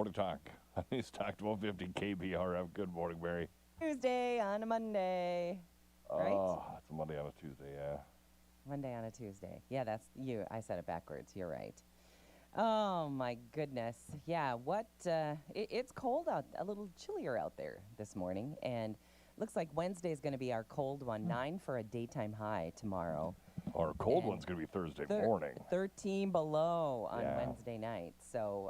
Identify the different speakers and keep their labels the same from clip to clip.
Speaker 1: Morning Talk. He's talked 150 KBRF. Good morning, Mary.
Speaker 2: Tuesday on a Monday, right?
Speaker 1: Oh, it's a Monday on a Tuesday, yeah.
Speaker 2: Monday on a Tuesday. Yeah, that's you. I said it backwards. You're right. Oh my goodness. Yeah, it's cold out, a little chillier out there this morning, and looks like Wednesday is going to be our cold one. 9 for a daytime high tomorrow.
Speaker 1: Our cold
Speaker 2: And
Speaker 1: one's going to be Thursday morning.
Speaker 2: 13 below on
Speaker 1: Yeah.
Speaker 2: Wednesday night. So,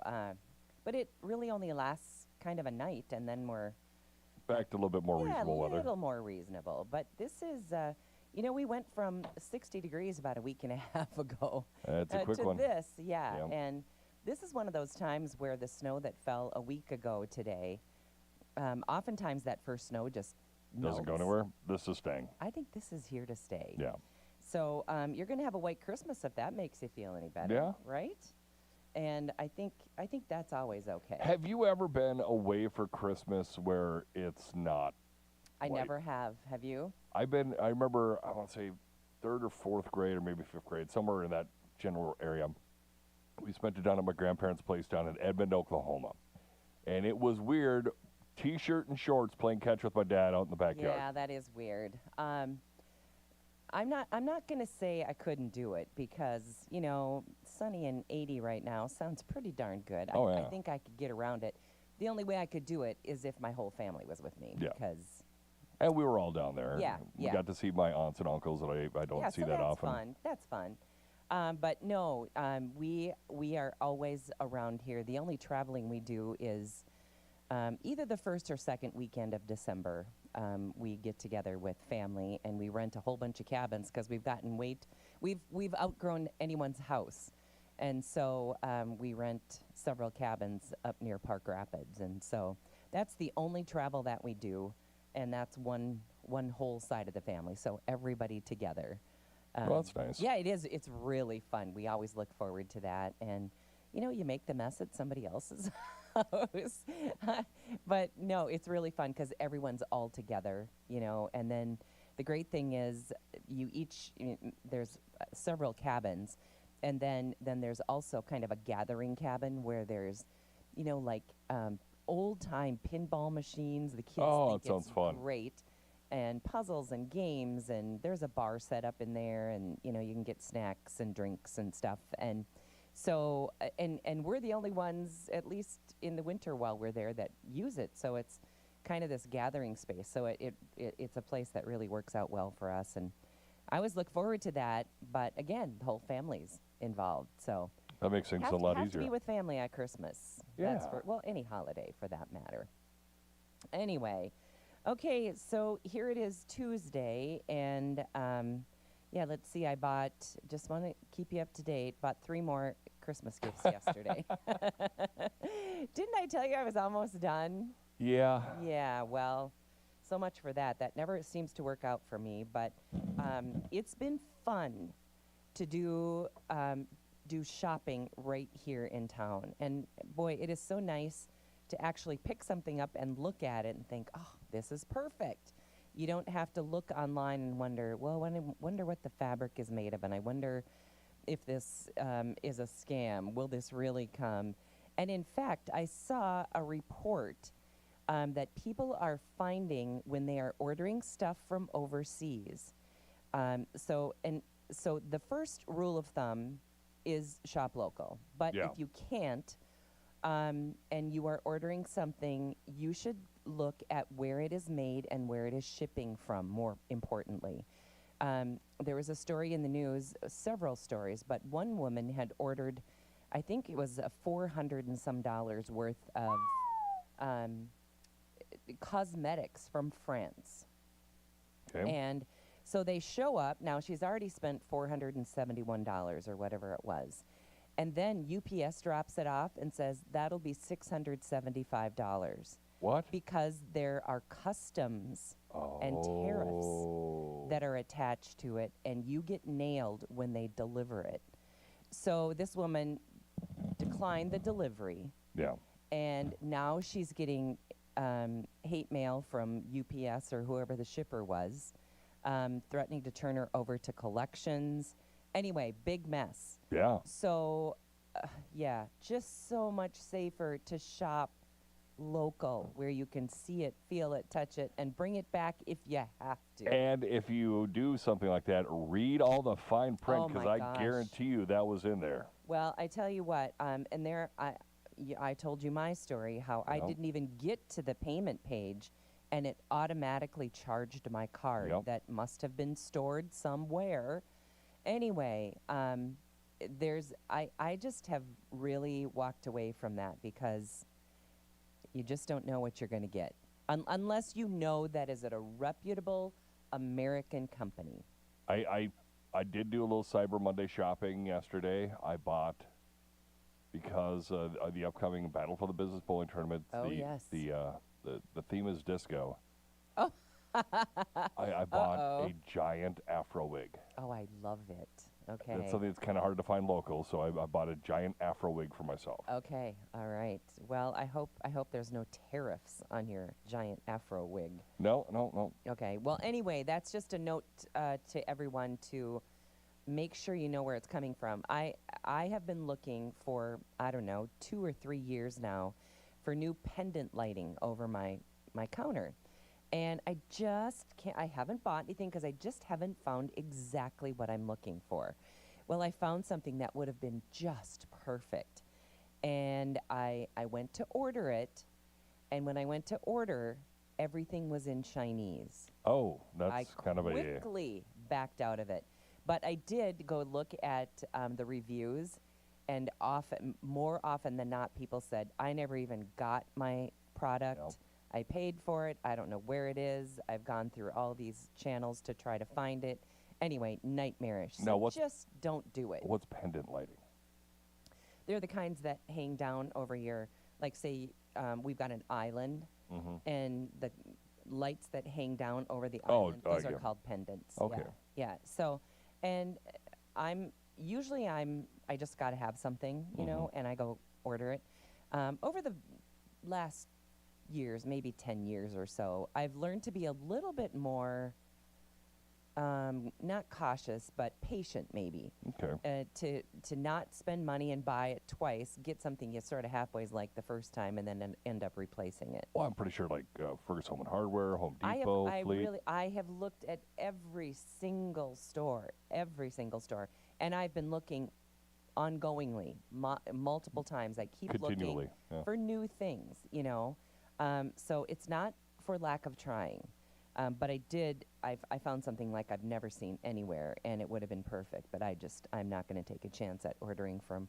Speaker 2: but it really only lasts kind of a night, and then we're
Speaker 1: Back to a little bit more reasonable
Speaker 2: a
Speaker 1: weather.
Speaker 2: little more reasonable. But this is, we went from 60 degrees about a week and a half ago
Speaker 1: That's a quick
Speaker 2: to
Speaker 1: one.
Speaker 2: this, yeah.
Speaker 1: Yep.
Speaker 2: And this is one of those times where the snow that fell a week ago today, oftentimes that first snow just
Speaker 1: Doesn't go
Speaker 2: melts.
Speaker 1: anywhere. This is staying.
Speaker 2: I think this is here to stay.
Speaker 1: Yeah.
Speaker 2: So you're going to have a white Christmas if that makes you feel any better,
Speaker 1: Yeah.
Speaker 2: right? And I think that's always okay.
Speaker 1: Have you ever been away for Christmas where it's not?
Speaker 2: I
Speaker 1: white?
Speaker 2: never have. Have you?
Speaker 1: I remember, I want to say 3rd or 4th grade or maybe 5th grade, somewhere in that general area. We spent it down at my grandparents' place down in Edmond, Oklahoma. And it was weird, T-shirt and shorts playing catch with my dad out in the backyard.
Speaker 2: Yeah, that is weird. I'm not going to say I couldn't do it because, sunny and 80 right now sounds pretty darn good.
Speaker 1: Oh,
Speaker 2: I
Speaker 1: yeah.
Speaker 2: think I could get around it. The only way I could do it is if my whole family was with me
Speaker 1: Yeah.
Speaker 2: because
Speaker 1: And we were all down there.
Speaker 2: Yeah,
Speaker 1: We
Speaker 2: yeah.
Speaker 1: got to see my aunts and uncles that I don't see
Speaker 2: so
Speaker 1: that
Speaker 2: that's
Speaker 1: often.
Speaker 2: fun. That's fun. But no, we are always around here. The only traveling we do is either the first or second weekend of December. We get together with family and we rent a whole bunch of cabins because we've outgrown anyone's house, and so we rent several cabins up near Park Rapids, and so that's the only travel that we do, and that's one whole side of the family, so everybody together.
Speaker 1: Well, that's nice.
Speaker 2: Yeah, it is. It's really fun. We always look forward to that. And, you make the mess at somebody else's house. But, no, it's really fun because everyone's all together, And then the great thing is there's several cabins. And then there's also kind of a gathering cabin where there's, old-time pinball machines. The kids think
Speaker 1: that sounds
Speaker 2: it's
Speaker 1: fun.
Speaker 2: great. And puzzles and games, and there's a bar set up in there, and you can get snacks and drinks and stuff. And so and we're the only ones, at least in the winter while we're there, that use it. So it's kind of this gathering space. So it's a place that really works out well for us, and I always look forward to that. But again, the whole family's involved, so
Speaker 1: That makes things a lot
Speaker 2: have
Speaker 1: easier.
Speaker 2: to be with family at Christmas.
Speaker 1: Yeah.
Speaker 2: Any holiday for that matter. Anyway. Okay, so here it is Tuesday, and let's see, I just want to keep you up to date, bought 3 more Christmas gifts yesterday. Didn't I tell you I was almost done?
Speaker 1: Yeah.
Speaker 2: Yeah, well, so much for that. That never seems to work out for me, but it's been fun to do shopping right here in town. And boy, it is so nice to actually pick something up and look at it and think, oh, this is perfect. You don't have to look online and wonder, well, I wonder what the fabric is made of, and I wonder if this is a scam. Will this really come? And in fact, I saw a report that people are finding when they are ordering stuff from overseas. So the first rule of thumb is shop local. But
Speaker 1: Yeah.
Speaker 2: if you can't, and you are ordering something, you should look at where it is made and where it is shipping from, more importantly. There was a story in the news, several stories, but one woman had ordered, I think it was $400 and some worth of cosmetics from France.
Speaker 1: Okay.
Speaker 2: And so they show up. Now, she's already spent $471 or whatever it was. And then UPS drops it off and says, that'll be $675.
Speaker 1: What?
Speaker 2: Because there are customs and tariffs that are attached to it, and you get nailed when they deliver it. So this woman declined the delivery.
Speaker 1: Yeah.
Speaker 2: And now she's getting hate mail from UPS or whoever the shipper was, threatening to turn her over to collections. Anyway, big mess.
Speaker 1: Yeah.
Speaker 2: So Yeah, just so much safer to shop local where you can see it, feel it, touch it, and bring it back if you have to.
Speaker 1: And if you do something like that, read all the fine print
Speaker 2: Oh
Speaker 1: because
Speaker 2: my
Speaker 1: I
Speaker 2: gosh.
Speaker 1: guarantee you that was in there.
Speaker 2: Well, I tell you what, and there, I told you my story, how I
Speaker 1: Yep.
Speaker 2: didn't even get to the payment page, and it automatically charged my card
Speaker 1: Yep.
Speaker 2: that must have been stored somewhere. Anyway, I just have really walked away from that because you just don't know what you're going to get. Unless you know that is it a reputable American company.
Speaker 1: I did do a little Cyber Monday shopping yesterday. I bought because of the upcoming Battle for the Business Bowling Tournament.
Speaker 2: Oh,
Speaker 1: the,
Speaker 2: yes.
Speaker 1: the theme is disco.
Speaker 2: Oh.
Speaker 1: I bought
Speaker 2: Uh-oh.
Speaker 1: a giant afro wig.
Speaker 2: Oh, I love it. Okay.
Speaker 1: That's something that's kind of hard to find local, so I bought a giant afro wig for myself.
Speaker 2: Okay. All right. Well, I hope there's no tariffs on your giant afro wig.
Speaker 1: No.
Speaker 2: Okay. Well, anyway, that's just a note to everyone to make sure you know where it's coming from. I have been looking for, I don't know, 2 or 3 years now for new pendant lighting over my counter. And I just can't, I haven't bought anything because I just haven't found exactly what I'm looking for. Well, I found something that would have been just perfect. And I went to order it. And when I went to order, everything was in Chinese.
Speaker 1: Oh, that's
Speaker 2: I
Speaker 1: kind of a
Speaker 2: quickly backed out of it. But I did go look at the reviews, and more often than not, people said, I never even got my product.
Speaker 1: Yep.
Speaker 2: I paid for it. I don't know where it is. I've gone through all these channels to try to find it. Anyway, nightmarish. So
Speaker 1: Now,
Speaker 2: just don't do it.
Speaker 1: what's pendant lighting?
Speaker 2: They're the kinds that hang down over your, like say, we've got an island, and the lights that hang down over the island, those are
Speaker 1: yeah.
Speaker 2: called pendants.
Speaker 1: Okay.
Speaker 2: Yeah. So, and I just got to have something, you know, and I go order it. Over the last years, maybe 10 years or so, I've learned to be a little bit more, not cautious, but patient maybe.
Speaker 1: Okay.
Speaker 2: To not spend money and buy it twice, get something you sort of halfway like the first time, and then end up replacing it.
Speaker 1: Well, I'm pretty sure like Fergus Home and Hardware, Home Depot, Fleet.
Speaker 2: I have looked at every single store, and I've been looking ongoingly, multiple times. I keep
Speaker 1: Continually,
Speaker 2: looking
Speaker 1: yeah.
Speaker 2: for new things, you know. So it's not for lack of trying, but I found something like I've never seen anywhere, and it would have been perfect. But I'm not going to take a chance at ordering from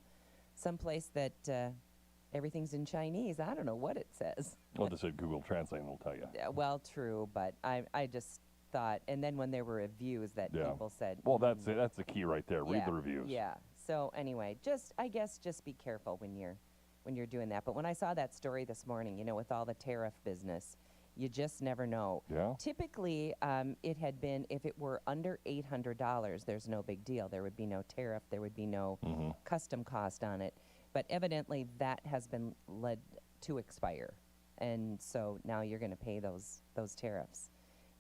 Speaker 2: someplace that everything's in Chinese. I don't know what it says.
Speaker 1: Well, just said Google Translate will tell you.
Speaker 2: Well, true, but I just thought, and then when there were reviews that
Speaker 1: Yeah.
Speaker 2: people said,
Speaker 1: Well, that's it. That's the key right there. Read
Speaker 2: yeah,
Speaker 1: the reviews.
Speaker 2: Yeah. So anyway, I guess just be careful when you're doing that. But when I saw that story this morning, you know, with all the tariff business, you just never know.
Speaker 1: Yeah.
Speaker 2: Typically, it had been, if it were under $800, there's no big deal. There would be no tariff. There would be no custom cost on it. But evidently, that has been led to expire. And so now you're going to pay those tariffs.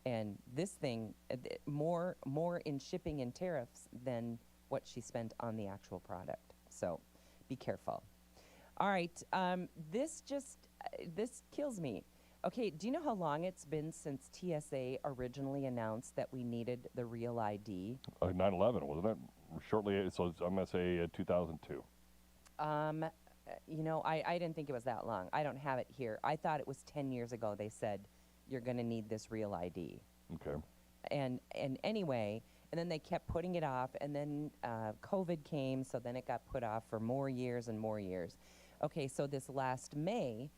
Speaker 2: And this thing, more in shipping and tariffs than what she spent on the actual product. So be careful. All right, this kills me. Okay, do you know how long it's been since TSA originally announced that we needed the real ID?
Speaker 1: 9/11, wasn't it? Shortly, so I'm going to say 2002.
Speaker 2: You know, I didn't think it was that long. I don't have it here. I thought it was 10 years ago they said, you're going to need this real ID.
Speaker 1: Okay.
Speaker 2: And anyway, and then they kept putting it off, and then COVID came, so then it got put off for more years and more years. Okay, so this last May,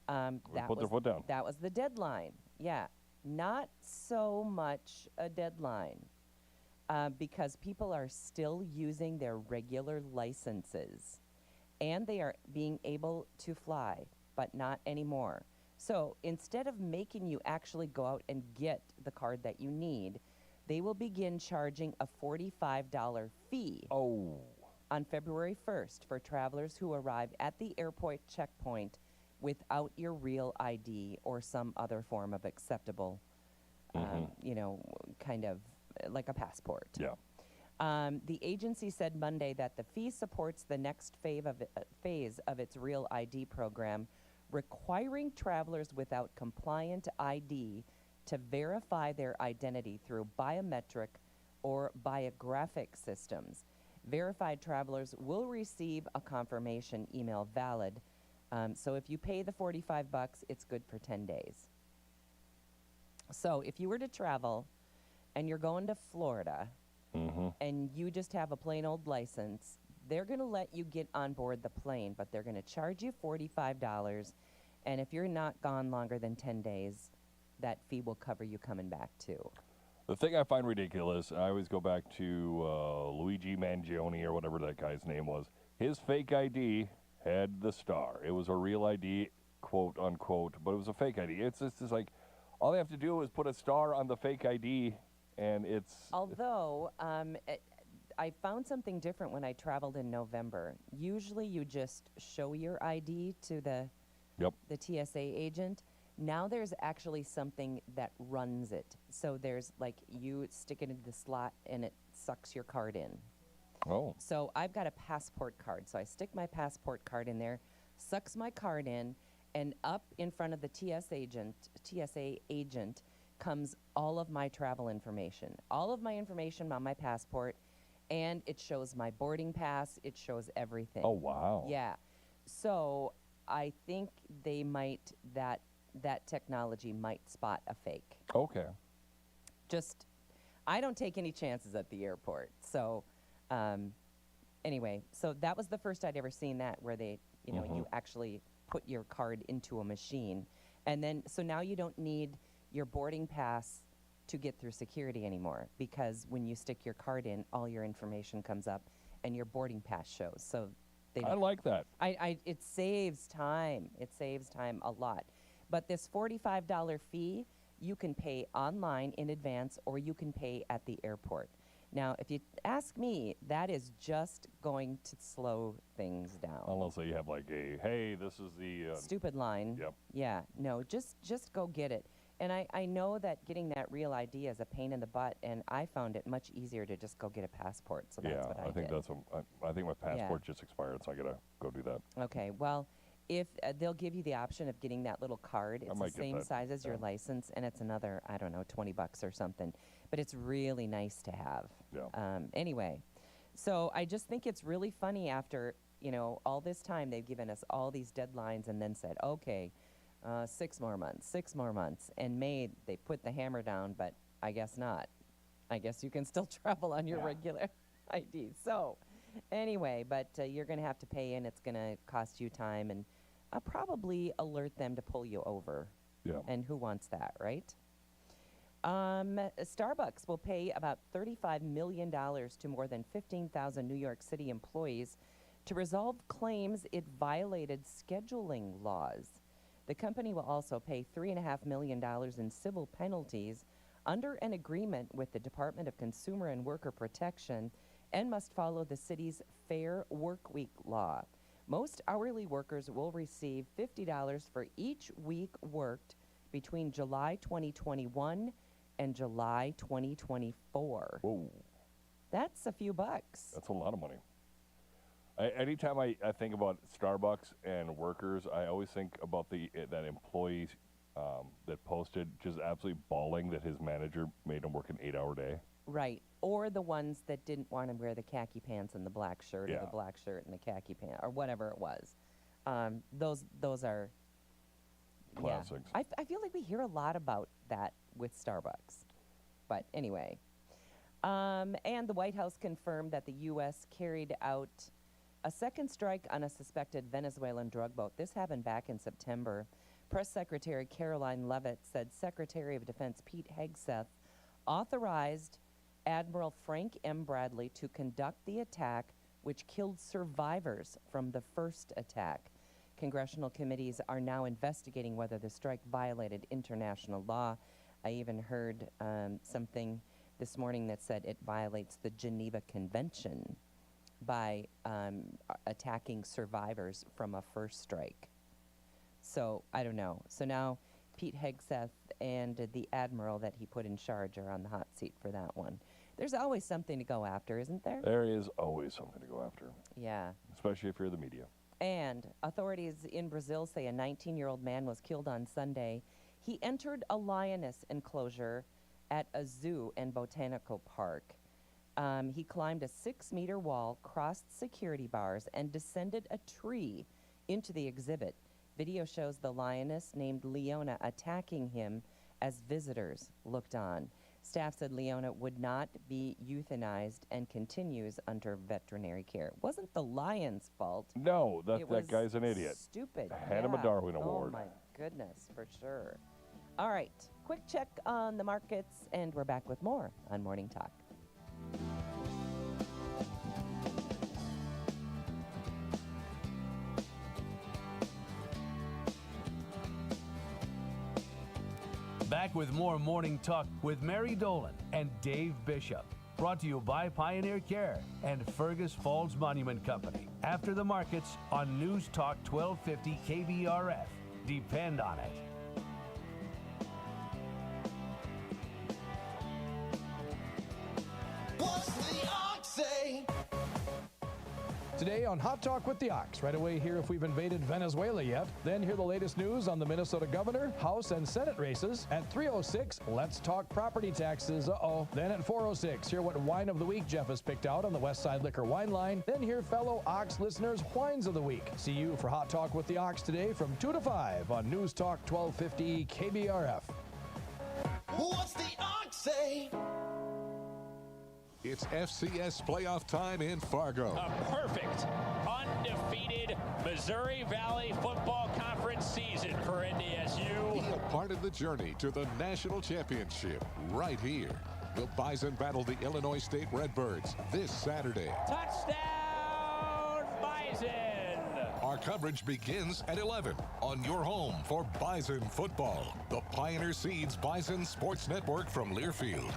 Speaker 1: Put their foot down.
Speaker 2: that was the deadline. Yeah, not so much a deadline because people are still using their regular licenses, and they are being able to fly, but not anymore. So instead of making you actually go out and get the card that you need, they will begin charging a $45 fee on February 1st for travelers who arrive at the airport checkpoint without your real ID or some other form of acceptable, you know, kind of like a passport.
Speaker 1: Yeah.
Speaker 2: The agency said Monday that the fee supports the next phase of its Real ID program, requiring travelers without compliant ID to verify their identity through biometric or biographic systems. Verified travelers will receive a confirmation email valid. So if you pay the $45, it's good for 10 days. So if you were to travel and you're going to Florida and you just have a plain old license, they're going to let you get on board the plane, but they're going to charge you $45. And if you're not gone longer than 10 days, that fee will cover you coming back too.
Speaker 1: The thing I find ridiculous, I always go back to Luigi Mangione or whatever that guy's name was. His fake ID had the star. It was a real ID, quote unquote, but it was a fake ID. It's just like all they have to do is put a star on the fake ID, and it's.
Speaker 2: Although I found something different when I traveled in November. Usually, you just show your ID to the TSA agent. Now there's actually something that runs it. So there's like you stick it into the slot and it sucks your card in.
Speaker 1: Oh.
Speaker 2: So I've got a passport card. So I stick my passport card in there, sucks my card in, and up in front of the TSA agent comes all of my travel information. All of my information on my passport, and it shows my boarding pass, it shows everything.
Speaker 1: Oh, wow.
Speaker 2: Yeah. So I think they might that technology might spot a fake.
Speaker 1: Okay.
Speaker 2: Just, I don't take any chances at the airport. So, anyway, so that was the first I'd ever seen that, where they, you actually put your card into a machine. And then, so now you don't need your boarding pass to get through security anymore, because when you stick your card in, all your information comes up and your boarding pass shows. So they
Speaker 1: I like that.
Speaker 2: it saves time. It saves time a lot. But this $45 fee, you can pay online in advance, or you can pay at the airport. Now, if you ask me, that is just going to slow things down.
Speaker 1: Unless you have like hey, this is the...
Speaker 2: stupid line.
Speaker 1: Yep.
Speaker 2: Yeah, no, just go get it. And I know that getting that Real ID is a pain in the butt, and I found it much easier to just go get a passport, so that's what I did.
Speaker 1: think that's I think my passport just expired, so I gotta go do that.
Speaker 2: Okay, well, if they'll give you the option of getting that little card, it's the
Speaker 1: might get
Speaker 2: same
Speaker 1: that,
Speaker 2: size as your license, and it's another, I don't know, $20 or something. But it's really nice to have.
Speaker 1: Yeah.
Speaker 2: Anyway, so I just think it's really funny after, all this time they've given us all these deadlines and then said, okay, 6 more months. And May, they put the hammer down, but I guess not. I guess you can still travel on your regular ID. So anyway, but you're going to have to pay, and it's going to cost you time, and I'll probably alert them to pull you over.
Speaker 1: Yeah.
Speaker 2: And who wants that, right? Starbucks will pay about $35 million to more than 15,000 New York City employees to resolve claims it violated scheduling laws. The company will also pay $3.5 million in civil penalties under an agreement with the Department of Consumer and Worker Protection, and must follow the city's Fair Workweek law. Most hourly workers will receive $50 for each week worked between July 2021 and July 2024.
Speaker 1: Whoa.
Speaker 2: That's a few bucks.
Speaker 1: That's a lot of money. Anytime I think about Starbucks and workers, I always think about that employee that posted just absolutely bawling that his manager made him work an 8-hour day.
Speaker 2: Right. Or the ones that didn't want to wear the khaki pants and the black shirt, or
Speaker 1: Yeah.
Speaker 2: the black shirt and the khaki pants, or whatever it was. Those are
Speaker 1: Classics.
Speaker 2: Yeah. I feel like we hear a lot about that with Starbucks. But anyway. And the White House confirmed that the U.S. carried out a second strike on a suspected Venezuelan drug boat. This happened back in September. Press Secretary Caroline Leavitt said Secretary of Defense Pete Hegseth authorized Admiral Frank M. Bradley to conduct the attack, which killed survivors from the first attack. Congressional committees are now investigating whether the strike violated international law. I even heard something this morning that said it violates the Geneva Convention by attacking survivors from a first strike. So, I don't know. So now Pete Hegseth and the admiral that he put in charge are on the hot seat for that one. There's always something to go after, isn't there?
Speaker 1: There is always something to go after,
Speaker 2: Yeah.
Speaker 1: especially if you're the media.
Speaker 2: And authorities in Brazil say a 19-year-old man was killed on Sunday. He entered a lioness enclosure at a zoo and botanical park. He climbed a 6-meter wall, crossed security bars, and descended a tree into the exhibit. Video shows the lioness named Leona attacking him as visitors looked on. Staff said Leona would not be euthanized and continues under veterinary care. It wasn't the lion's fault.
Speaker 1: No, that guy's an idiot.
Speaker 2: Stupid.
Speaker 1: Hand him a Darwin Award.
Speaker 2: Oh, my goodness, for sure. All right, quick check on the markets, and we're back with more on Morning Talk.
Speaker 3: Back with more Morning Talk with Mary Dolan and Dave Bishop. Brought to you by Pioneer Care and Fergus Falls Monument Company. After the markets on News Talk 1250 KBRF. Depend on it.
Speaker 4: What's the ox say?
Speaker 5: Today on Hot Talk with the Ox. Right away, hear if we've invaded Venezuela yet. Then hear the latest news on the Minnesota governor, House, and Senate races. At 3:06, let's talk property taxes. Then at 4:06, hear what wine of the week Jeff has picked out on the West Side Liquor Wine Line. Then hear fellow Ox listeners' wines of the week. See you for Hot Talk with the Ox today from 2 to 5 on News Talk 1250 KBRF.
Speaker 4: What's the ox say?
Speaker 6: It's FCS playoff time in Fargo.
Speaker 7: A perfect, undefeated Missouri Valley Football Conference season for NDSU.
Speaker 6: Be a part of the journey to the national championship right here. The Bison battle the Illinois State Redbirds this Saturday.
Speaker 7: Touchdown, Bison!
Speaker 6: Our coverage begins at 11 on your home for Bison football. The Pioneer Seeds Bison Sports Network from Learfield.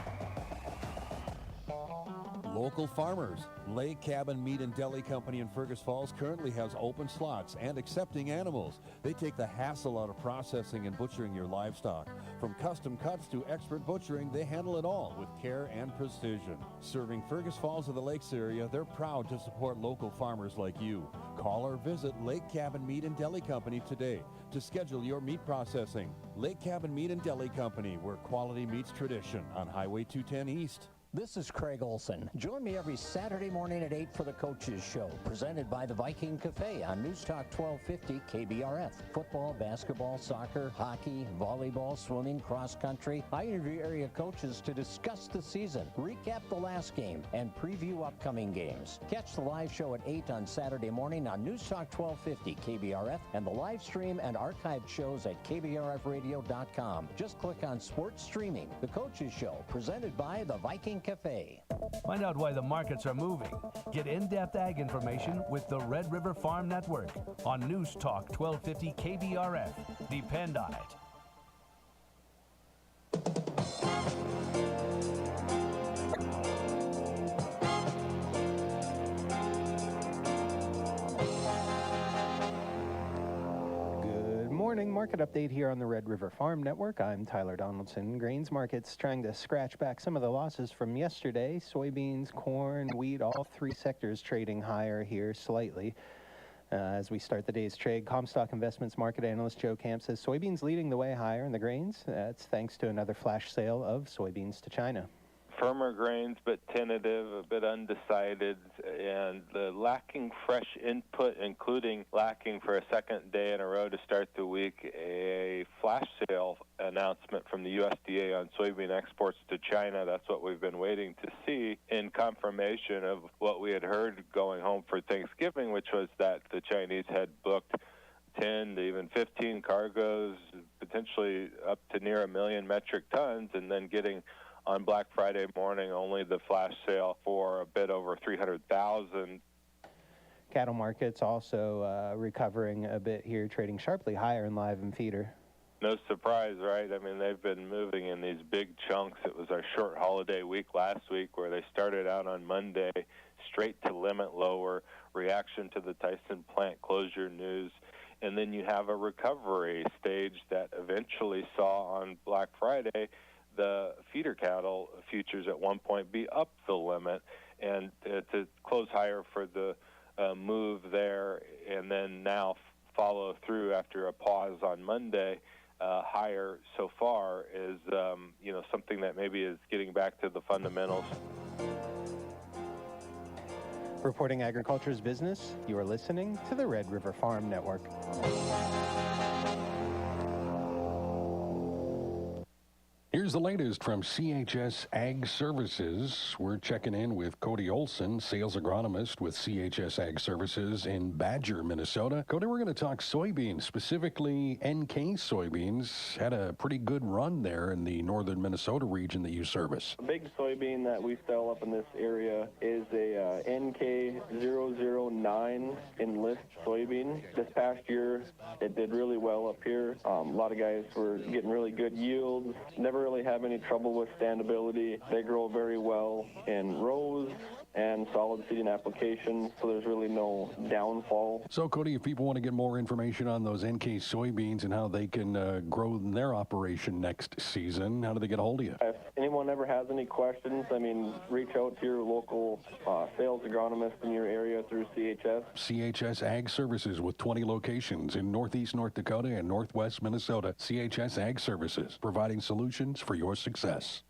Speaker 8: Local farmers. Lake Cabin Meat and Deli Company in Fergus Falls currently has open slots and accepting animals. They take the hassle out of processing and butchering your livestock. From custom cuts to expert butchering, they handle it all with care and precision. Serving Fergus Falls of the Lakes area, they're proud to support local farmers like you. Call or visit Lake Cabin Meat and Deli Company today to schedule your meat processing. Lake Cabin Meat and Deli Company, where quality meets tradition on Highway 210 East.
Speaker 9: This is Craig Olson. Join me every Saturday morning at 8 for the Coaches Show, presented by the Viking Cafe on News Talk 1250 KBRF. Football, basketball, soccer, hockey, volleyball, swimming, cross country. I interview area coaches to discuss the season, recap the last game, and preview upcoming games. Catch the live show at 8 on Saturday morning on News Talk 1250 KBRF and the live stream and archived shows at kbrfradio.com. Just click on Sports Streaming. The Coaches Show, presented by the Viking Cafe.
Speaker 3: Find out why the markets are moving. Get in-depth ag information with the Red River Farm Network on News Talk 1250 KBRF. Depend on it.
Speaker 10: Morning market update here on the Red River Farm Network. I'm Tyler Donaldson. Grains markets trying to scratch back some of the losses from yesterday. Soybeans, corn, wheat, all three sectors trading higher here slightly. As we start the day's trade, Comstock Investments market analyst Joe Camp says soybeans leading the way higher in the grains. That's thanks to another flash sale of soybeans to China.
Speaker 11: Firmer grains, but tentative, a bit undecided, and the lacking fresh input, including lacking for a second day in a row to start the week, a flash sale announcement from the USDA on soybean exports to China. That's what we've been waiting to see in confirmation of what we had heard going home for Thanksgiving, which was that the Chinese had booked 10 to even 15 cargoes, potentially up to near 1 million metric tons, and then getting on Black Friday morning only the flash sale for a bit over 300,000.
Speaker 10: Cattle markets also recovering a bit here, trading sharply higher in live and feeder.
Speaker 11: No surprise, right? I mean, they've been moving in these big chunks. It was our short holiday week last week where they started out on Monday straight to limit lower, reaction to the Tyson plant closure news. And then you have a recovery stage that eventually saw on Black Friday the feeder cattle futures at one point be up the limit, and to close higher for the move there, and then now follow through after a pause on Monday higher so far is something that maybe is getting back to the fundamentals.
Speaker 10: Reporting agriculture's business, you are listening to the Red River Farm Network.
Speaker 12: Here's the latest from CHS Ag Services. We're checking in with Cody Olson, sales agronomist with CHS Ag Services in Badger, Minnesota. Cody, we're going to talk soybeans, specifically NK soybeans. Had a pretty good run there in the northern Minnesota region that you service.
Speaker 13: The big soybean that we sell up in this area is a NK009 Enlist soybean. This past year, it did really well up here. A lot of guys were getting really good yields. Never really have any trouble with standability. They grow very well in rows and solid seeding applications, so there's really no downfall.
Speaker 12: So, Cody, if people want to get more information on those NK soybeans and how they can grow their operation next season, how do they get a hold of you?
Speaker 13: If anyone ever has any questions, reach out to your local sales agronomist in your area through CHS.
Speaker 12: CHS Ag Services with 20 locations in Northeast North Dakota and Northwest Minnesota. CHS Ag Services, providing solutions for your success.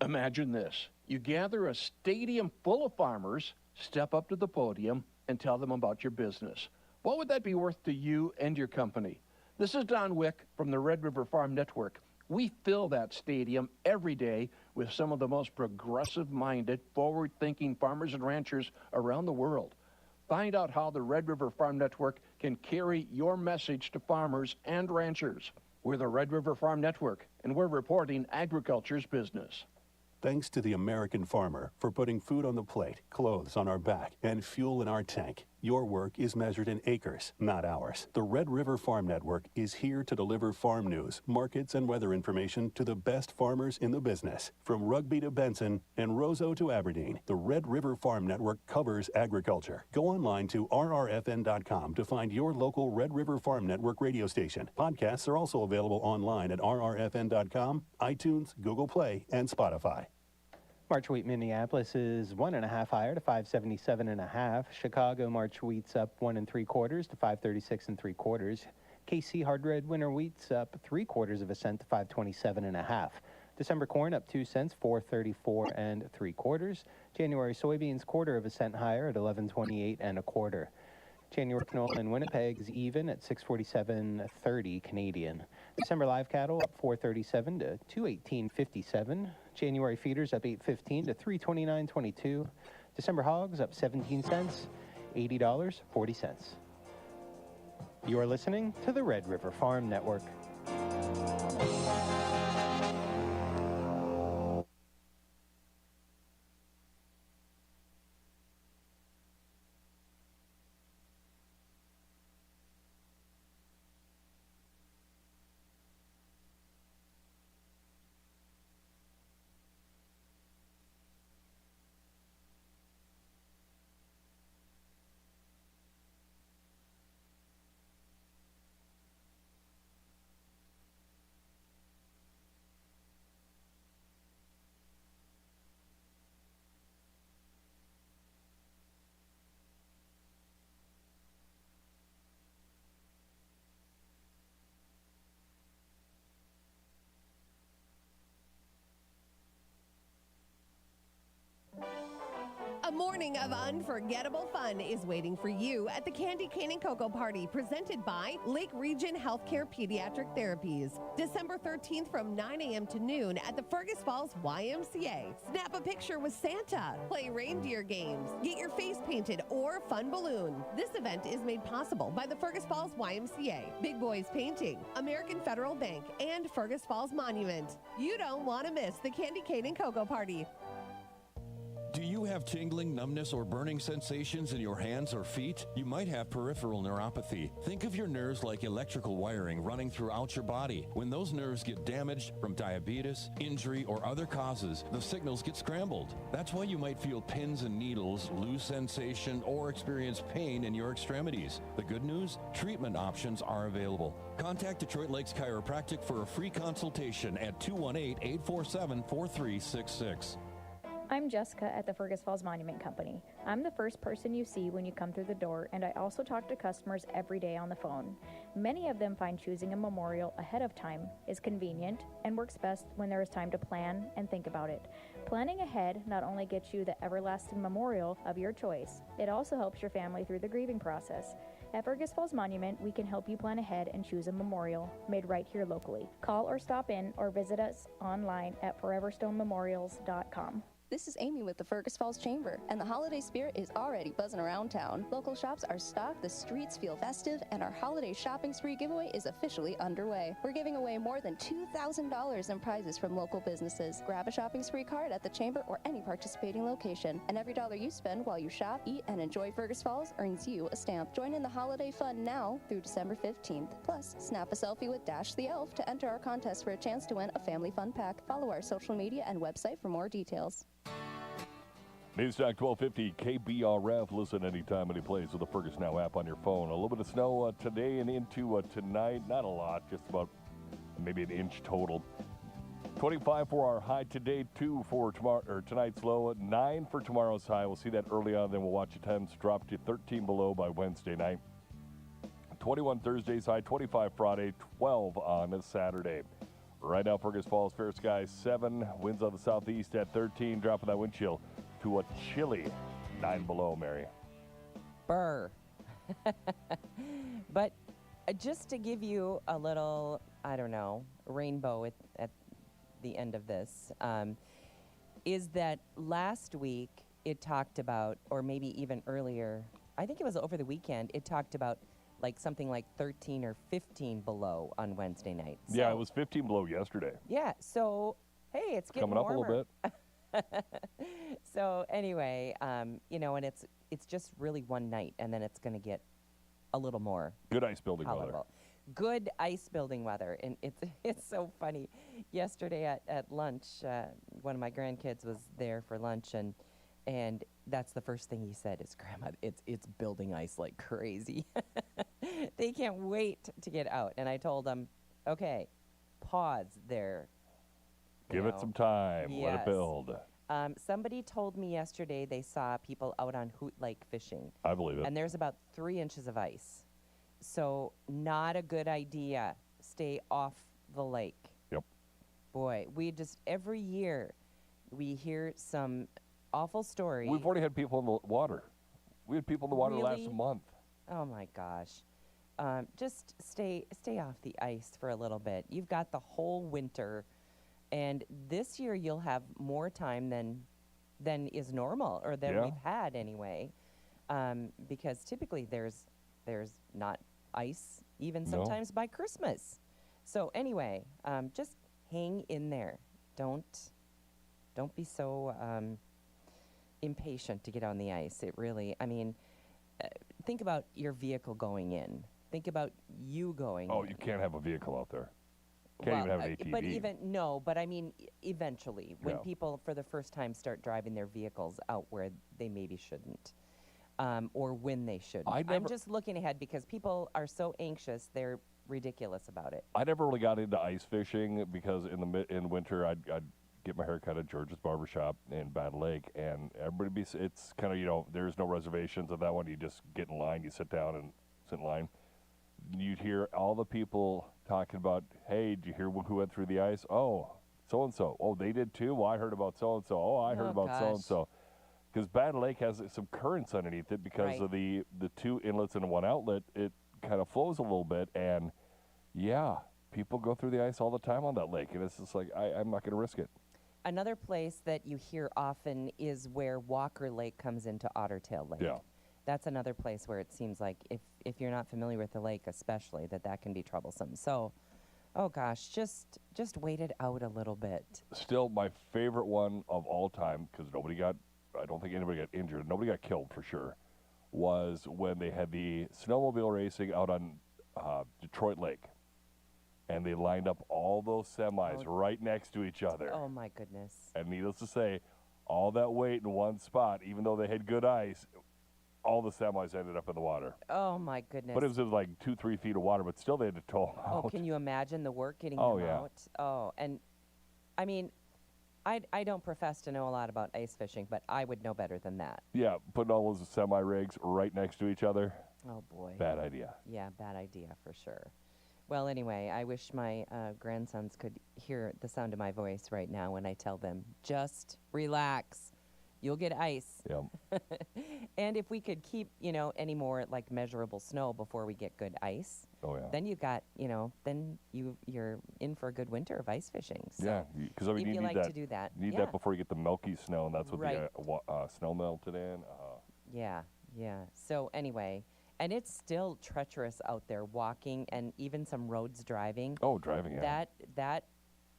Speaker 14: Imagine this. You gather a stadium full of farmers, step up to the podium, and tell them about your business. What would that be worth to you and your company? This is Don Wick from the Red River Farm Network. We fill that stadium every day with some of the most progressive-minded, forward-thinking farmers and ranchers around the world. Find out how the Red River Farm Network can carry your message to farmers and ranchers. We're the Red River Farm Network, and we're reporting agriculture's business.
Speaker 15: Thanks to the American farmer for putting food on the plate, clothes on our back, and fuel in our tank. Your work is measured in acres, not hours. The Red River Farm Network is here to deliver farm news, markets, and weather information to the best farmers in the business. From Rugby to Benson and Roseau to Aberdeen, the Red River Farm Network covers agriculture. Go online to rrfn.com to find your local Red River Farm Network radio station. Podcasts are also available online at rrfn.com, iTunes, Google Play, and Spotify.
Speaker 10: March wheat Minneapolis is 1.5 higher to 577.5. Chicago March wheat's up 1 3/4 to 536 3/4. KC hard red winter wheat's up 3/4 cent to 527.5. December corn up 2 cents, 434 3/4. January soybeans 1/4 cent higher at 1128 1/4. January canola in Winnipeg is even at 647.30 Canadian. December live cattle up 437 to 218.57. January feeders up 815 to 329.22. December hogs up 17 cents, $80.40. You are listening to the Red River Farm Network.
Speaker 16: A morning of unforgettable fun is waiting for you at the Candy Cane and Cocoa Party presented by Lake Region Healthcare Pediatric Therapies. December 13th from 9 a.m. to noon at the Fergus Falls YMCA. Snap a picture with Santa. Play reindeer games. Get your face painted or fun balloon. This event is made possible by the Fergus Falls YMCA, Big Boys Painting, American Federal Bank, and Fergus Falls Monument. You don't want to miss the Candy Cane and Cocoa Party.
Speaker 8: Do you have tingling, numbness, or burning sensations in your hands or feet? You might have peripheral neuropathy. Think of your nerves like electrical wiring running throughout your body. When those nerves get damaged from diabetes, injury, or other causes, the signals get scrambled. That's why you might feel pins and needles, lose sensation, or experience pain in your extremities. The good news? Treatment options are available. Contact Detroit Lakes Chiropractic for a free consultation at 218-847-4366.
Speaker 17: I'm Jessica at the Fergus Falls Monument Company. I'm the first person you see when you come through the door, and I also talk to customers every day on the phone. Many of them find choosing a memorial ahead of time is convenient and works best when there is time to plan and think about it. Planning ahead not only gets you the everlasting memorial of your choice, it also helps your family through the grieving process. At Fergus Falls Monument, we can help you plan ahead and choose a memorial made right here locally. Call or stop in or visit us online at foreverstonememorials.com.
Speaker 18: This is Amy with the Fergus Falls Chamber, and the holiday spirit is already buzzing around town. Local shops are stocked, the streets feel festive, and our holiday shopping spree giveaway is officially underway. We're giving away more than $2,000 in prizes from local businesses. Grab a shopping spree card at the Chamber or any participating location, and every dollar you spend while you shop, eat, and enjoy Fergus Falls earns you a stamp. Join in the holiday fun now through December 15th. Plus, snap a selfie with Dash the Elf to enter our contest for a chance to win a family fun pack. Follow our social media and website for more details.
Speaker 1: News Talk 1250 KBRF. Listen anytime, any place with the Fergus Now app on your phone. A little bit of snow today and into tonight. Not a lot, just about maybe an inch total. 25 for our high today, 2 for tomorrow or tonight's low, 9 for tomorrow's high. We'll see that early on, then we'll watch the temps drop to 13 below by Wednesday night. 21 Thursday's high, 25 Friday, 12 on Saturday. Right now, Fergus Falls, fair skies 7, winds on the southeast at 13, dropping that wind chill to a chilly 9 below, Mary.
Speaker 2: Burr. But just to give you a little, I don't know, rainbow at the end of this, is that last week it talked about, or maybe even earlier, I think it was over the weekend, it talked about like something like 13 or 15 below on Wednesday night. So,
Speaker 1: yeah, it was 15 below yesterday.
Speaker 2: Yeah, so, hey, it's getting
Speaker 1: coming up
Speaker 2: warmer.
Speaker 1: a little bit.
Speaker 2: So anyway, you know, and it's just really one night, and then it's going to get a little more
Speaker 1: good ice building weather.
Speaker 2: Good ice building weather, and it's so funny. Yesterday at lunch, one of my grandkids was there for lunch, and that's the first thing he said is, "Grandma, it's building ice like crazy." They can't wait to get out, and I told them, "Okay, pause there.
Speaker 1: Give it some time.
Speaker 2: Yes.
Speaker 1: Let it build."
Speaker 2: Somebody told me yesterday they saw people out on Hoot Lake fishing.
Speaker 1: I believe it.
Speaker 2: And there's about 3 inches of ice. So not a good idea. Stay off the lake.
Speaker 1: Yep.
Speaker 2: Boy, we just, every year, we hear some awful story.
Speaker 1: We've already had people in the water. We had people in the water
Speaker 2: Really?
Speaker 1: last month.
Speaker 2: Oh, my gosh. Just stay off the ice for a little bit. You've got the whole winter. And this year you'll have more time than is normal, or than we've had anyway, because typically there's not ice even sometimes by Christmas. So anyway, just hang in there. Don't be so impatient to get on the ice. It really, I mean, think about your vehicle going in. Think about you going in.
Speaker 1: You can't have a vehicle out there. Can't even have an ATV.
Speaker 2: But I mean, eventually, when people for the first time start driving their vehicles out where they maybe shouldn't, or when they shouldn't. I'm just looking ahead because people are so anxious, they're ridiculous about it.
Speaker 1: I never really got into ice fishing because in winter I'd get my hair cut at George's Barbershop in Battle Lake, and it's kind of, there's no reservations on that one. You just get in line, you sit down and sit in line. You'd hear all the people talking about, hey, did you hear who went through the ice? Oh, so-and-so. Oh, they did too? Well, I heard about so-and-so. Oh, I heard about so-and-so. Because Battle Lake has some currents underneath it because of the 2 inlets and 1 outlet. It kind of flows a little bit, and, people go through the ice all the time on that lake, and it's just like, I'm not going to risk it.
Speaker 2: Another place that you hear often is where Walker Lake comes into Ottertail Lake.
Speaker 1: Yeah.
Speaker 2: That's another place where it seems like if you're not familiar with the lake especially, that can be troublesome. So, oh gosh, just wait it out a little bit.
Speaker 1: Still my favorite one of all time, because nobody got I don't think anybody got injured, nobody got killed for sure, was when they had the snowmobile racing out on Detroit Lake. And they lined up all those semis right next to each other.
Speaker 2: Oh, my goodness.
Speaker 1: And needless to say, all that weight in one spot, even though they had good ice, all the semis ended up in the water.
Speaker 2: Oh, my goodness.
Speaker 1: But it was like 2-3 feet of water, but still they had to tow them out.
Speaker 2: Oh, can you imagine the work getting them out? Oh, and I mean, I don't profess to know a lot about ice fishing, but I would know better than that.
Speaker 1: Yeah, putting all those semi-rigs right next to each other.
Speaker 2: Oh, boy.
Speaker 1: Bad idea.
Speaker 2: Yeah, bad idea for sure. Well, anyway, I wish my grandsons could hear the sound of my voice right now when I tell them, just relax. You'll get ice.
Speaker 1: Yep.
Speaker 2: And if we could keep, any more like measurable snow before we get good ice, then you got, then you're in for a good winter of ice fishing. So
Speaker 1: yeah, because
Speaker 2: if
Speaker 1: you need
Speaker 2: like
Speaker 1: that.
Speaker 2: to do that,
Speaker 1: You need that before you get the milky snow, and that's what
Speaker 2: Right.
Speaker 1: the snow melted in.
Speaker 2: Yeah. So anyway, and it's still treacherous out there walking and even some roads driving.
Speaker 1: Oh, driving, yeah.
Speaker 2: That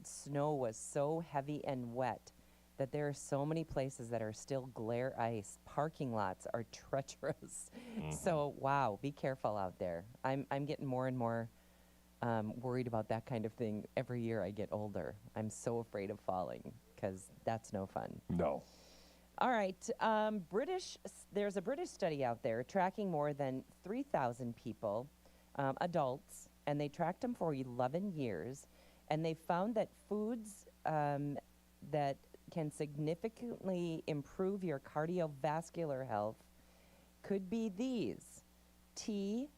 Speaker 2: snow was so heavy and wet that there are so many places that are still glare ice. Parking lots are treacherous. So, wow, be careful out there. I'm getting more and more worried about that kind of thing every year I get older. I'm so afraid of falling because that's no fun.
Speaker 1: No.
Speaker 2: All right, there's a British study out there tracking more than 3,000 people, adults, and they tracked them for 11 years, and they found that foods that can significantly improve your cardiovascular health could be these: tea,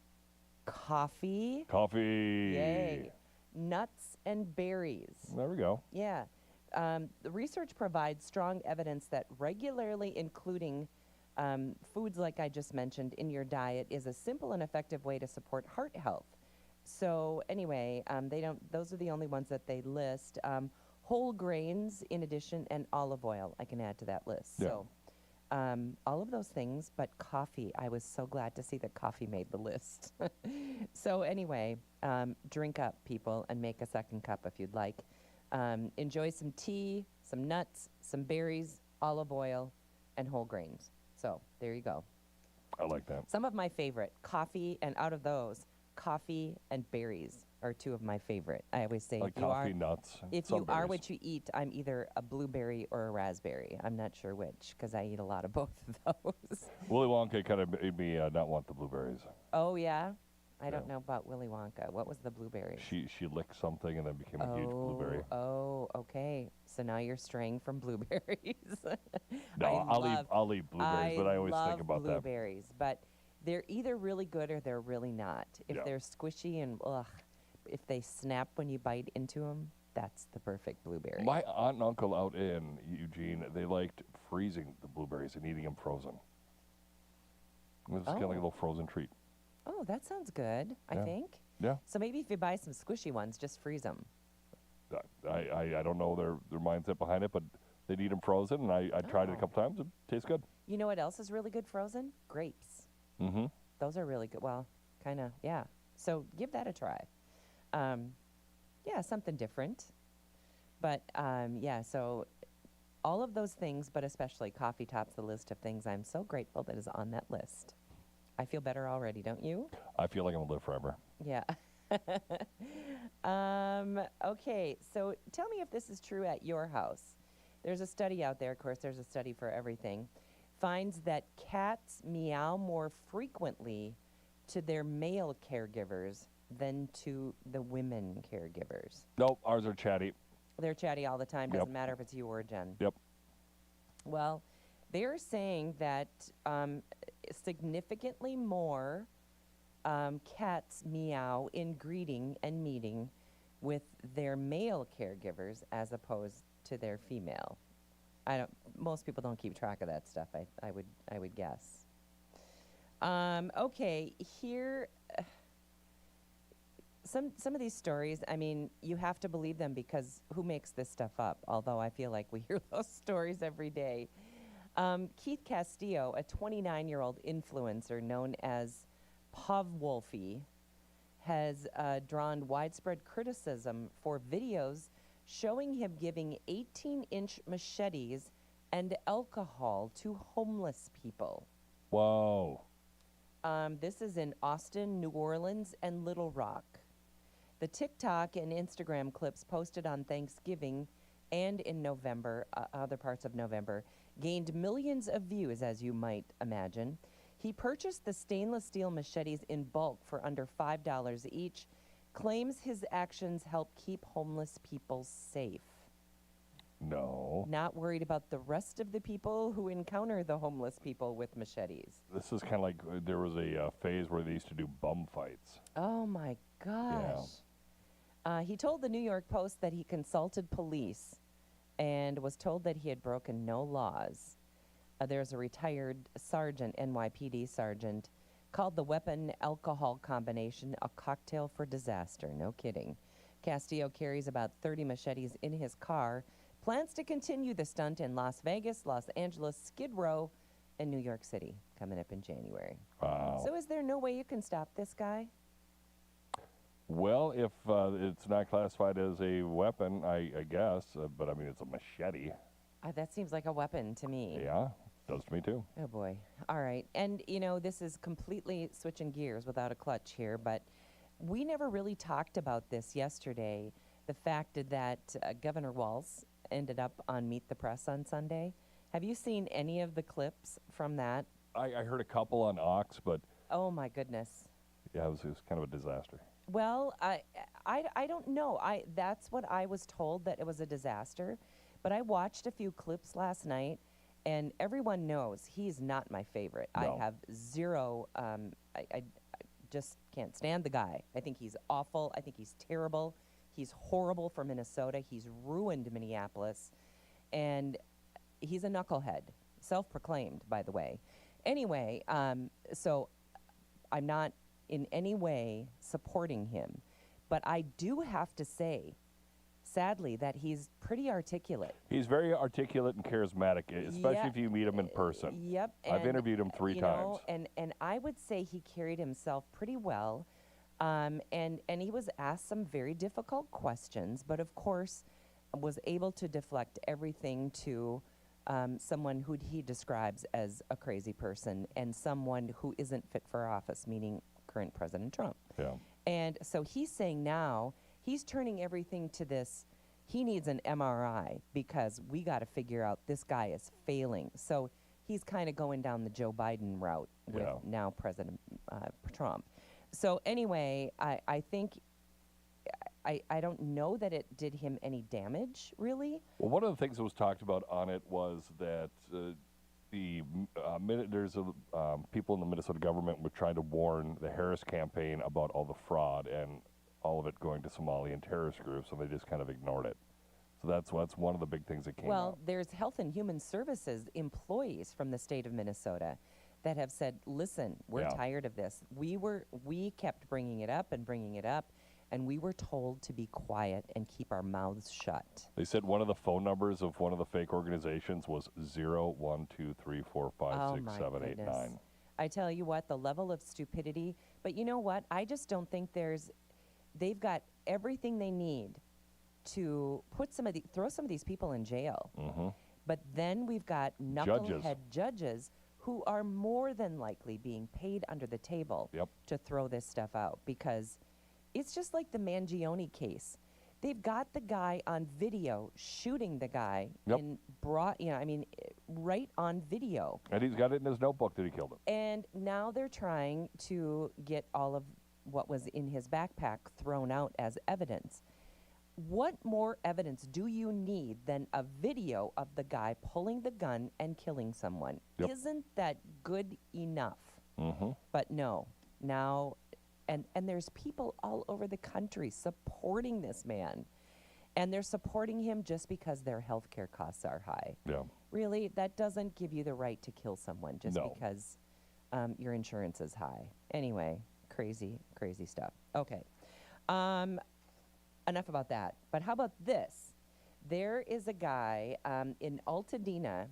Speaker 2: coffee.
Speaker 1: Coffee.
Speaker 2: Yay. Nuts and berries.
Speaker 1: There we go.
Speaker 2: Yeah. The research provides strong evidence that regularly including foods like I just mentioned in your diet is a simple and effective way to support heart health. So anyway, those are the only ones that they list. Whole grains in addition, and olive oil I can add to that list.
Speaker 1: Yeah.
Speaker 2: So all of those things, but coffee, I was so glad to see that coffee made the list. So anyway, drink up, people, and make a second cup if you'd like. Enjoy some tea, some nuts, some berries, olive oil, and whole grains. So there you go.
Speaker 1: I like that.
Speaker 2: Some of my favorite, coffee, and out of those, coffee and berries are two of my favorite. I always say
Speaker 1: Like coffee, nuts,
Speaker 2: if
Speaker 1: some
Speaker 2: you are
Speaker 1: berries.
Speaker 2: what you eat, I'm either a blueberry or a raspberry. I'm not sure which because I eat a lot of both of those.
Speaker 1: Willy Wonka kind of made me not want the blueberries.
Speaker 2: Oh, yeah? I don't know about Willy Wonka. What was the blueberry?
Speaker 1: She licked something and then became a huge blueberry.
Speaker 2: Oh, okay. So now you're straying from blueberries.
Speaker 1: No, I'll eat blueberries, but I always think about that.
Speaker 2: Blueberries, but they're either really good or they're really not. If
Speaker 1: Yeah.
Speaker 2: they're squishy and if they snap when you bite into them, that's the perfect blueberry.
Speaker 1: My aunt and uncle out in Eugene, they liked freezing the blueberries and eating them frozen. It was kind of like a little frozen treat.
Speaker 2: Oh, that sounds good, I
Speaker 1: Yeah.
Speaker 2: think.
Speaker 1: Yeah.
Speaker 2: So maybe if you buy some squishy ones, just freeze them.
Speaker 1: I don't know their mindset behind it, but they'd eat them frozen, and I tried it a couple times. It tastes good.
Speaker 2: You know what else is really good frozen? Grapes.
Speaker 1: Mm-hmm.
Speaker 2: Those are really good. Well, kind of, yeah. So give that a try. Yeah, something different. But, yeah, so all of those things, but especially coffee tops the list of things I'm so grateful that is on that list. I feel better already, don't you?
Speaker 1: I feel like I'm going to live forever.
Speaker 2: Yeah. Okay, so tell me if this is true at your house. There's a study out there, of course, there's a study for everything, finds that cats meow more frequently to their male caregivers than to the women caregivers.
Speaker 1: Nope, ours are chatty.
Speaker 2: They're chatty all the time,
Speaker 1: Yep.
Speaker 2: doesn't matter if it's you or Jen.
Speaker 1: Yep.
Speaker 2: Well, they're saying that significantly more cats meow in greeting and meeting with their male caregivers as opposed to their female. Most people don't keep track of that stuff, I would guess. Okay, here, some of these stories, I mean, you have to believe them because who makes this stuff up? Although I feel like we hear those stories every day. Keith Castillo, a 29-year-old influencer known as Pavwolfie, has drawn widespread criticism for videos showing him giving 18-inch machetes and alcohol to homeless people.
Speaker 1: Whoa.
Speaker 2: This is in Austin, New Orleans, and Little Rock. The TikTok and Instagram clips posted on Thanksgiving and in November, other parts of November, gained millions of views, as you might imagine. He purchased the stainless steel machetes in bulk for under $5 each, claims his actions help keep homeless people safe.
Speaker 1: No.
Speaker 2: Not worried about the rest of the people who encounter the homeless people with machetes.
Speaker 1: This is kind of like there was a phase where they used to do bum fights.
Speaker 2: Oh my gosh. He told the New York Post that he consulted police and was told that he had broken no laws. There's a retired sergeant, NYPD sergeant, called the weapon alcohol combination a cocktail for disaster. No kidding. Castillo carries about 30 machetes in his car, plans to continue the stunt in Las Vegas, Los Angeles, Skid Row, and New York City coming up in January.
Speaker 1: Wow.
Speaker 2: So is there no way you can stop this guy?
Speaker 1: Well, if it's not classified as a weapon, I guess, but I mean, it's a machete.
Speaker 2: That seems like a weapon to me.
Speaker 1: Yeah, does to me too.
Speaker 2: Oh boy. All right. And, you know, this is completely switching gears without a clutch here, but we never really talked about this yesterday. The fact that Governor Walz ended up on Meet the Press on Sunday. Have you seen any of the clips from that?
Speaker 1: I heard a couple on Ox, but
Speaker 2: Oh my goodness.
Speaker 1: yeah, it was kind of a disaster.
Speaker 2: Well, I don't know. That's what I was told, that it was a disaster. But I watched a few clips last night, and everyone knows he's not my favorite.
Speaker 1: No.
Speaker 2: I have zero. I just can't stand the guy. I think he's awful. I think he's terrible. He's horrible for Minnesota. He's ruined Minneapolis, and he's a knucklehead, self-proclaimed, by the way. Anyway, so I'm not in any way supporting him, but I do have to say, sadly, that he's pretty articulate.
Speaker 1: He's very articulate and charismatic, especially
Speaker 2: Yeah,
Speaker 1: if you meet him in person.
Speaker 2: Yep.
Speaker 1: I've
Speaker 2: and,
Speaker 1: interviewed him 3
Speaker 2: you
Speaker 1: times.
Speaker 2: know, and I would say he carried himself pretty well, and he was asked some very difficult questions, but of course was able to deflect everything to someone who he describes as a crazy person and someone who isn't fit for office, meaning current President Trump.
Speaker 1: Yeah.
Speaker 2: And so he's saying now he's turning everything to this. He needs an MRI because we got to figure out this guy is failing. So he's kind of going down the Joe Biden route with now President Trump. So anyway, I think I don't know that it did him any damage, really.
Speaker 1: Well, one of the things that was talked about on it was that there's people in the Minnesota government were trying to warn the Harris campaign about all the fraud and all of it going to Somali and terrorist groups, and they just kind of ignored it. So that's one of the big things that came
Speaker 2: Well,
Speaker 1: out.
Speaker 2: there's Health and Human Services employees from the state of Minnesota that have said, listen, we're tired of this. We kept bringing it up, and we were told to be quiet and keep our mouths shut.
Speaker 1: They said one of the phone numbers of one of the fake organizations was 01234567889.
Speaker 2: I tell you what, the level of stupidity, but you know what? I just don't think they've got everything they need to throw some of these people in jail.
Speaker 1: Mm-hmm.
Speaker 2: But then we've got knucklehead judges who are more than likely being paid under the table to throw this stuff out, because it's just like the Mangione case. They've got the guy on video shooting the guy right on video.
Speaker 1: And he's got it in his notebook that he killed him.
Speaker 2: And now they're trying to get all of what was in his backpack thrown out as evidence. What more evidence do you need than a video of the guy pulling the gun and killing someone? Isn't that good enough?
Speaker 1: Mm-hmm.
Speaker 2: But no, now, and there's people all over the country supporting this man. And they're supporting him just because their health care costs are high.
Speaker 1: Yeah.
Speaker 2: Really, that doesn't give you the right to kill someone just because your insurance is high. Anyway, crazy, crazy stuff. Okay. Enough about that. But how about this? There is a guy in Altadena,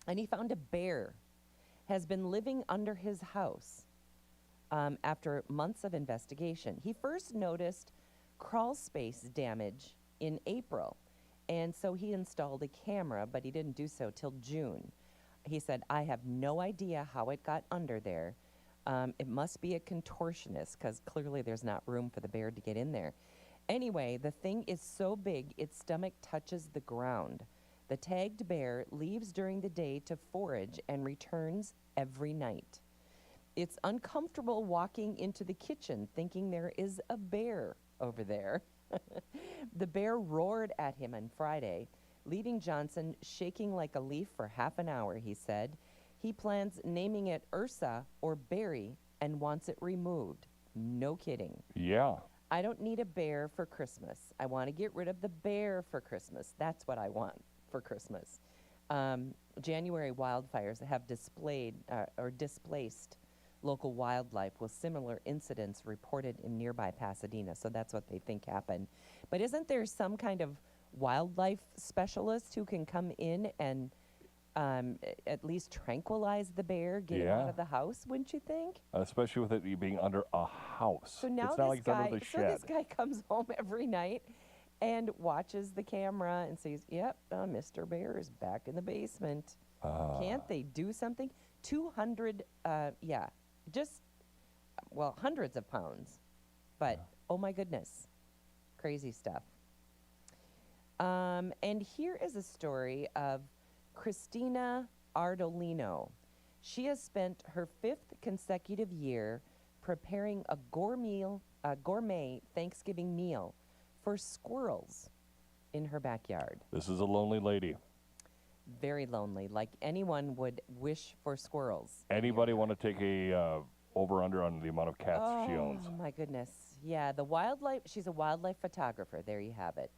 Speaker 2: and he found a bear has been living under his house after months of investigation. He first noticed crawl space damage in April, And so he installed a camera, but he didn't do so till June. He said, I have no idea how it got under there. It must be a contortionist because clearly there's not room for the bear to get in there. Anyway, the thing is so big, its stomach touches the ground. The tagged bear leaves during the day to forage and returns every night. It's uncomfortable walking into the kitchen thinking there is a bear over there. The bear roared at him on Friday, leaving Johnson shaking like a leaf for half an hour, he said. He plans naming it Ursa or Barry and wants it removed. No kidding.
Speaker 1: Yeah.
Speaker 2: I don't need a bear for Christmas. I want to get rid of the bear for Christmas. That's what I want for Christmas. January wildfires have displaced local wildlife with similar incidents reported in nearby Pasadena. So that's what they think happened. But isn't there some kind of wildlife specialist who can come in and at least tranquilize the bear, get it out of the house, wouldn't you think?
Speaker 1: Especially with it being under a house.
Speaker 2: So now
Speaker 1: it's not like it's under the shed.
Speaker 2: this guy comes home every night and watches the camera and says, yep, Mr. Bear is back in the basement. Can't they do something? 200, hundreds of pounds. But, oh my goodness, crazy stuff. And here is a story of Christina Ardolino. She has spent her 5th consecutive year preparing a gourmet Thanksgiving meal for squirrels in her backyard.
Speaker 1: This is a lonely lady.
Speaker 2: Very lonely, like anyone would wish for squirrels.
Speaker 1: Anybody want to take a over-under on the amount of cats she owns?
Speaker 2: Oh, my goodness. Yeah, she's a wildlife photographer. There you have it.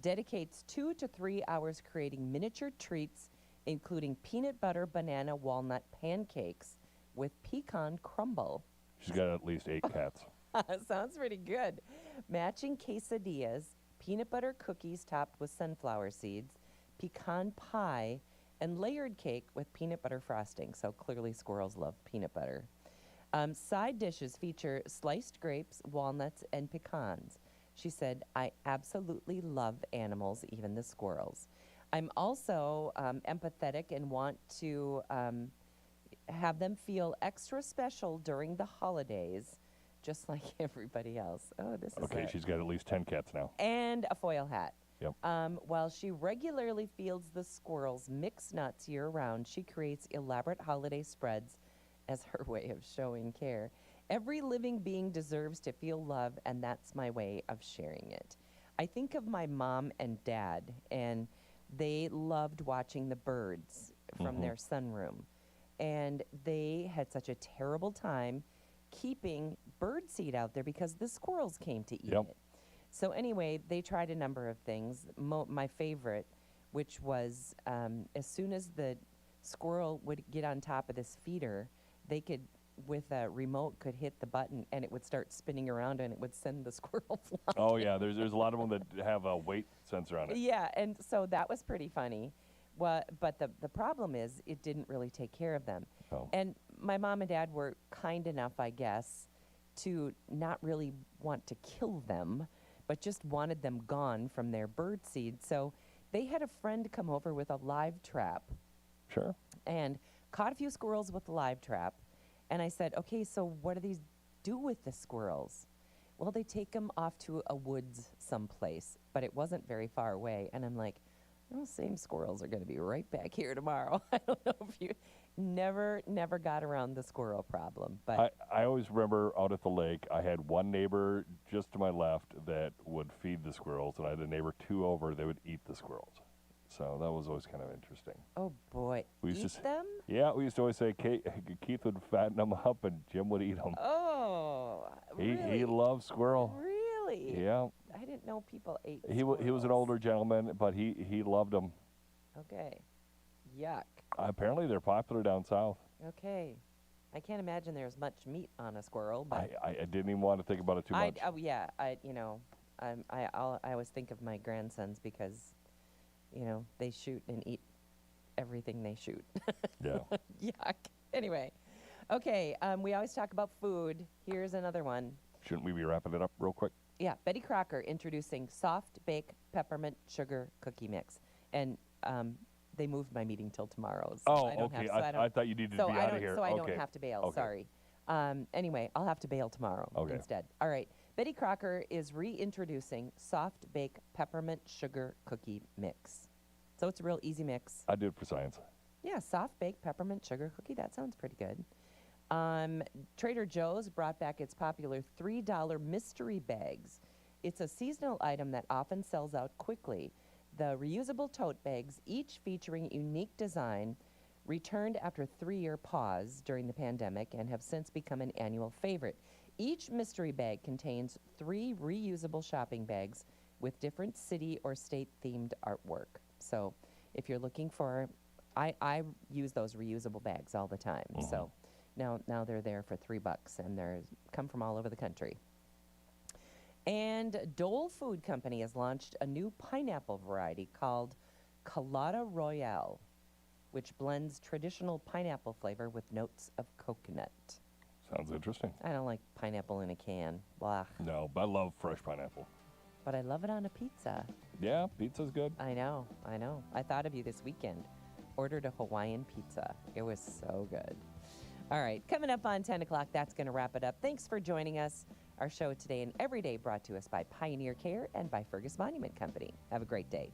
Speaker 2: Dedicates 2 to 3 hours creating miniature treats, including peanut butter, banana, walnut pancakes with pecan crumble.
Speaker 1: She's got at least 8 cats.
Speaker 2: Sounds pretty good. Matching quesadillas, peanut butter cookies topped with sunflower seeds, pecan pie, and layered cake with peanut butter frosting. So clearly squirrels love peanut butter. Side dishes feature sliced grapes, walnuts, and pecans. She said, I absolutely love animals, even the squirrels. I'm also empathetic and want to have them feel extra special during the holidays, just like everybody else. Oh, this is
Speaker 1: Okay, she's got at least 10 cats now.
Speaker 2: And a foil hat.
Speaker 1: Yep.
Speaker 2: While she regularly fields the squirrels' mixed nuts year-round, she creates elaborate holiday spreads as her way of showing care. Every living being deserves to feel love, and that's my way of sharing it. I think of my mom and dad, and they loved watching the birds from their sunroom. And they had such a terrible time keeping birdseed out there because the squirrels came to eat it. So anyway, they tried a number of things. My favorite, which was as soon as the squirrel would get on top of this feeder, they could, with a remote, could hit the button and it would start spinning around and it would send the squirrel flying.
Speaker 1: Oh yeah, there's a lot of them that have a weight sensor on it.
Speaker 2: Yeah, and so that was pretty funny. But the problem is it didn't really take care of them.
Speaker 1: Oh.
Speaker 2: And my mom and dad were kind enough, I guess, to not really want to kill them, but just wanted them gone from their bird seed. So they had a friend come over with a live trap.
Speaker 1: Sure.
Speaker 2: And caught a few squirrels with the live trap. And I said, okay, so what do these do with the squirrels? Well, they take them off to a woods someplace, but it wasn't very far away. And I'm like, those same squirrels are going to be right back here tomorrow. I don't know if you never got around the squirrel problem. But
Speaker 1: I always remember out at the lake, I had one neighbor just to my left that would feed the squirrels, and I had a neighbor 2 over that would eat the squirrels. So that was always kind of interesting.
Speaker 2: Oh, boy.
Speaker 1: We used
Speaker 2: Eat
Speaker 1: to
Speaker 2: them?
Speaker 1: Yeah, we used to always say Keith would fatten them up and Jim would eat them.
Speaker 2: Oh,
Speaker 1: He
Speaker 2: really?
Speaker 1: loved squirrel.
Speaker 2: Really?
Speaker 1: Yeah.
Speaker 2: I didn't know people ate
Speaker 1: He was an older gentleman, but he loved them.
Speaker 2: Okay. Yuck.
Speaker 1: Apparently they're popular down south.
Speaker 2: Okay. I can't imagine there's much meat on a squirrel, but
Speaker 1: I didn't even want to think about it too much.
Speaker 2: I always think of my grandsons because, they shoot and eat everything they shoot.
Speaker 1: Yeah.
Speaker 2: Yuck. Anyway, okay. We always talk about food. Here's another one.
Speaker 1: Shouldn't we be wrapping it up real quick?
Speaker 2: Yeah, Betty Crocker introducing soft bake peppermint sugar cookie mix. And they moved my meeting till tomorrow. So
Speaker 1: Oh,
Speaker 2: I don't
Speaker 1: okay.
Speaker 2: Have,
Speaker 1: I thought you needed to be out of here.
Speaker 2: So I
Speaker 1: Okay.
Speaker 2: don't have to bail.
Speaker 1: Okay.
Speaker 2: Sorry. Anyway, I'll have to bail tomorrow instead. All right. Betty Crocker is reintroducing soft bake peppermint sugar cookie mix. So it's a real easy mix.
Speaker 1: I did it for science.
Speaker 2: Yeah, soft baked peppermint sugar cookie. That sounds pretty good. Trader Joe's brought back its popular $3 mystery bags. It's a seasonal item that often sells out quickly. The reusable tote bags, each featuring unique design, returned after a 3-year pause during the pandemic and have since become an annual favorite. Each mystery bag contains 3 reusable shopping bags with different city or state-themed artwork. So if you're looking for, I use those reusable bags all the time. So now they're there for $3, and they come from all over the country. And Dole Food Company has launched a new pineapple variety called Colada Royale, which blends traditional pineapple flavor with notes of coconut.
Speaker 1: Sounds interesting.
Speaker 2: I don't like pineapple in a can. Blah.
Speaker 1: No, but I love fresh pineapple.
Speaker 2: But I love it on a pizza.
Speaker 1: Yeah, pizza's good.
Speaker 2: I know. I thought of you this weekend. Ordered a Hawaiian pizza. It was so good. All right, coming up on 10 o'clock, that's going to wrap it up. Thanks for joining us. Our show today and every day brought to us by Pioneer Care and by Fergus Monument Company. Have a great day.